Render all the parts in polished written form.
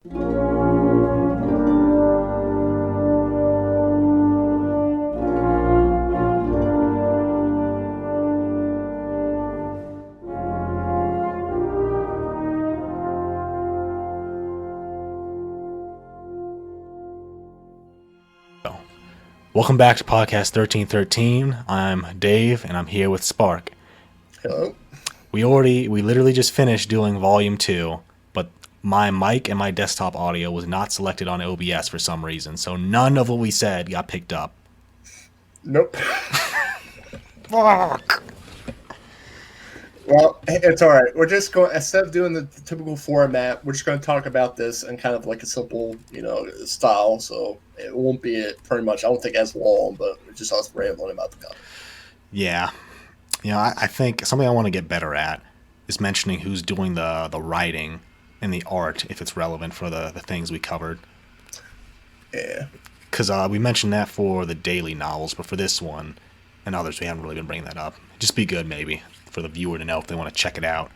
Welcome back to Podcast 1313. I'm Dave, and I'm here with Spark. Hello. We literally just finished doing Volume 2, but my mic and my desktop audio was not selected on OBS for some reason, so none of what we said got picked up. Nope. Fuck! Well, it's all right. We're just going, instead of doing the typical format, we're just going to talk about this in kind of like a simple, style. So it won't be pretty much, I don't think, as long, but it's just us rambling about the comic. Yeah. I think something I want to get better at is mentioning who's doing the writing and the art, if it's relevant for the things we covered. Yeah. Because we mentioned that for the daily novels, but for this one and others, we haven't really been bringing that up. Just be good, maybe, for the viewer to know if they want to check it out,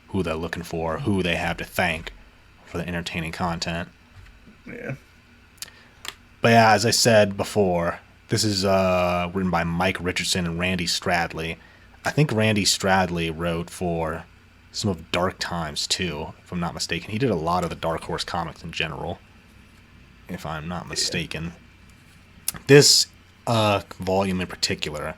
who they're looking for, who they have to thank for the entertaining content. Yeah. But yeah, as I said before, this is written by Mike Richardson and Randy Stradley. I think Randy Stradley wrote for some of Dark Times, too, if I'm not mistaken. He did a lot of the Dark Horse comics in general, if I'm not mistaken. Yeah. This volume in particular,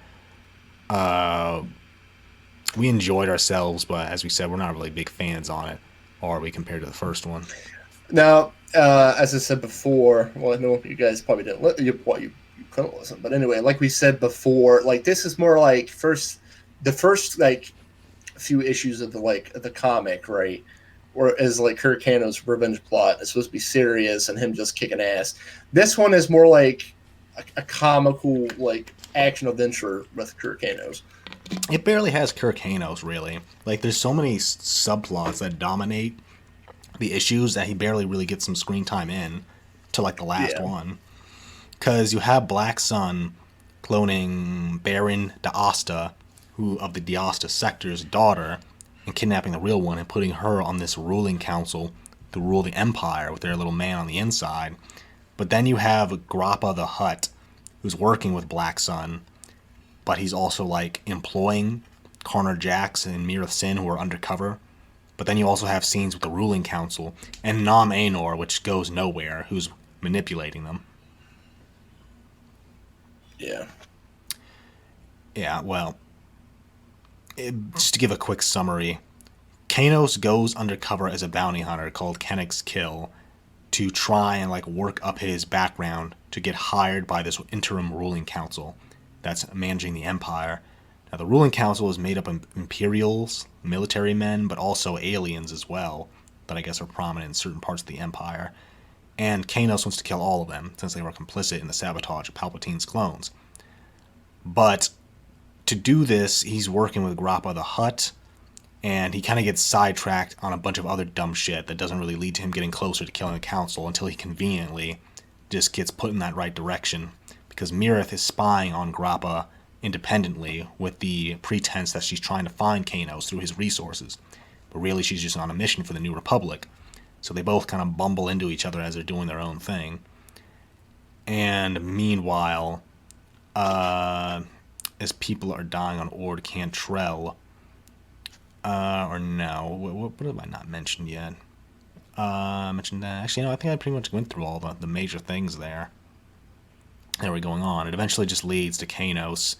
we enjoyed ourselves, but as we said, we're not really big fans on it, are we, compared to the first one? Now, as I said before, well, I know you guys probably didn't you couldn't listen, but anyway, like we said before, like this is more like the first like few issues of the comic, right? Or is like Kurt Cano's revenge plot. It's supposed to be serious and him just kicking ass. This one is more like a comical like action adventure with Kurt Cano's. It barely has Kurt Cano's, really. Like, there's so many subplots that dominate the issues that he barely really gets some screen time in to like the last one. Because you have Black Sun cloning Baron D'Asta, who of the D'Asta sector's daughter, and kidnapping the real one and putting her on this ruling council to rule the empire with their little man on the inside. But then you have Grappa the Hutt, who's working with Black Sun, but he's also like employing Connor Jax and Mirith Sin, who are undercover. But then you also have scenes with the ruling council and Nam Anor, which goes nowhere, who's manipulating them. Yeah. Yeah, well, just to give a quick summary, Kanos goes undercover as a bounty hunter called Kennick's Kill to try and like work up his background to get hired by this interim ruling council that's managing the empire. Now, the ruling council is made up of Imperials, military men, but also aliens as well, that I guess are prominent in certain parts of the empire. And Kanos wants to kill all of them, since they were complicit in the sabotage of Palpatine's clones. But to do this, he's working with Grappa the Hutt, and he kind of gets sidetracked on a bunch of other dumb shit that doesn't really lead to him getting closer to killing the council until he conveniently just gets put in that right direction, because Mirith is spying on Grappa independently with the pretense that she's trying to find Kanos through his resources. But really, she's just on a mission for the New Republic. So they both kind of bumble into each other as they're doing their own thing. And meanwhile, as people are dying on Ord Cantrell, or no, what have I not mentioned yet? I mentioned that. Actually, no, I think I pretty much went through all the major things there that were going on. It eventually just leads to Kanos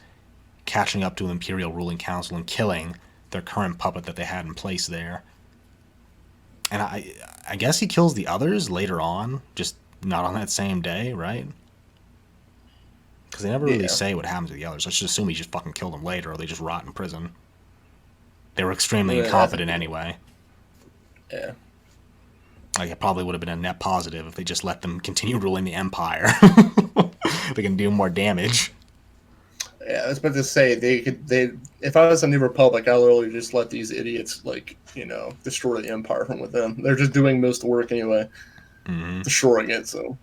catching up to the Imperial ruling council and killing their current puppet that they had in place there. And I guess he kills the others later on, just not on that same day, right? Because they never really say what happens to the others. Let's just assume he just fucking killed them later, or they just rot in prison. They were extremely incompetent anyway. Yeah. Like, it probably would have been a net positive if they just let them continue ruling the empire. They can do more damage. Yeah, I was about to say they if I was a New Republic, I would literally just let these idiots destroy the empire from within. They're just doing most of the work anyway, destroying it. So,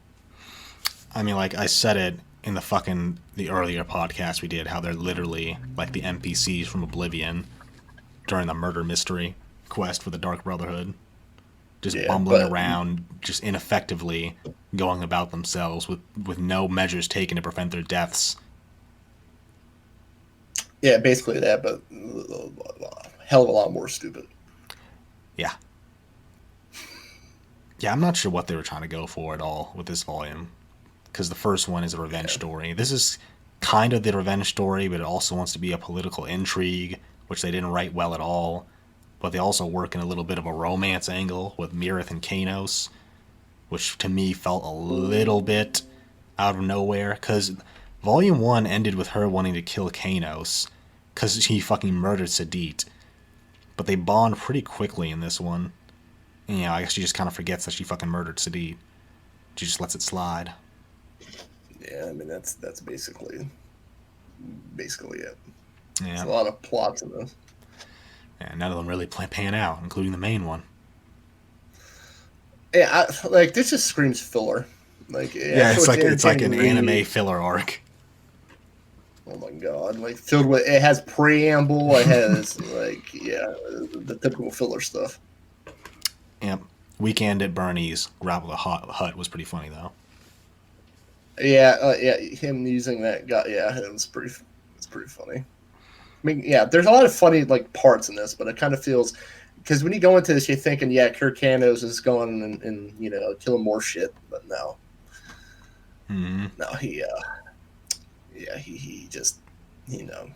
I mean, like I said it in the earlier podcast we did, how they're literally like the NPCs from Oblivion during the murder mystery quest for the Dark Brotherhood. just Yeah, bumbling but around, just ineffectively going about themselves with no measures taken to prevent their deaths. yeah, basically that, but hell of a lot more stupid. Yeah. Yeah, I'm not sure what they were trying to go for at all with this volume. Because the first one is a revenge Yeah, story. This is kind of the revenge story, but it also wants to be a political intrigue, which they didn't write well at all. But they also work in a little bit of a romance angle with Mirith and Kanos, which to me felt a little bit out of nowhere. Because Volume 1 ended with her wanting to kill Kanos because he fucking murdered Sadit. But they bond pretty quickly in this one. And, I guess she just kind of forgets that she fucking murdered Sadit. She just lets it slide. yeah. I mean, that's basically it. There's Yeah. a lot of plots in this. And none of them really pan out, including the main one. Yeah, like this just screams filler. Like, yeah, Yeah, so it's it's like entertaining an to anime read. filler arc. Oh my god! Like filled with it has preamble. It has like yeah, the typical filler stuff. Yep. Weekend at Bernie's Grapple the Hut was pretty funny though. Yeah, yeah, him using that guy. Yeah, it's pretty funny. I mean, yeah, there's a lot of funny like parts in this, but it kind of feels because when you go into this, you're thinking, yeah, Kirk Canos is going and killing more shit, but no, Mm-hmm. no, yeah, he just you know,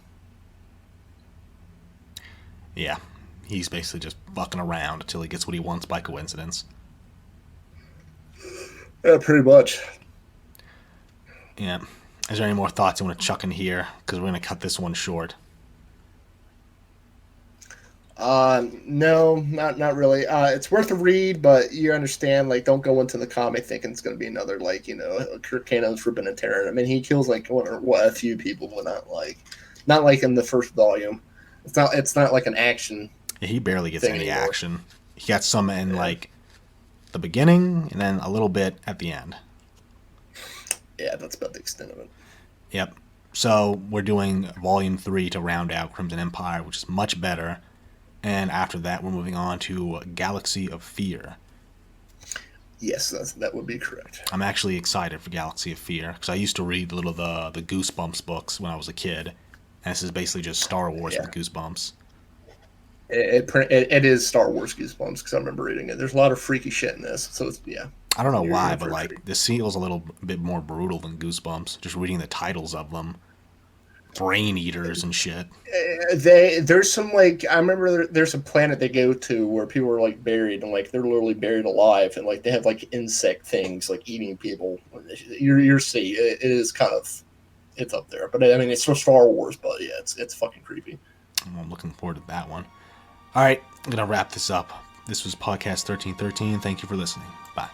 Yeah. He's basically just fucking around until he gets what he wants by coincidence. yeah, pretty much. Yeah. Is there any more thoughts you want to chuck in here? Because we're going to cut this one short. No, not really. It's worth a read, but you understand, like, don't go into the comic thinking it's going to be another, like, Kirk Cano's Forbidden Terror. I mean, he kills like what a few people, but not like in the first volume. It's not like an action Yeah, he barely gets thing any anymore. action. He got some in, Yeah, like, the beginning and then a little bit at the end. yeah, that's about the extent of it. Yep. So we're doing Volume 3 to round out Crimson Empire, which is much better. And after that, we're moving on to Galaxy of Fear. Yes, that would be correct. I'm actually excited for Galaxy of Fear because I used to read the Goosebumps books when I was a kid, and this is basically just Star Wars Yeah, with Goosebumps. it is Star Wars Goosebumps because I remember reading it. There's a lot of freaky shit in this, so it's yeah. I don't know You're why, in but for a treat. like this feels a little bit more brutal than Goosebumps. Just reading the titles of them, brain eaters and shit. There's some like I remember there's a planet they go to where people are like buried and like they're literally buried alive and like they have like insect things like eating people. You're see it is kind of it's up there, but I mean it's for Star Wars, but yeah, it's fucking creepy. I'm looking forward to that one. All right, I'm gonna wrap this up. This was podcast 1313. Thank you for listening. Bye.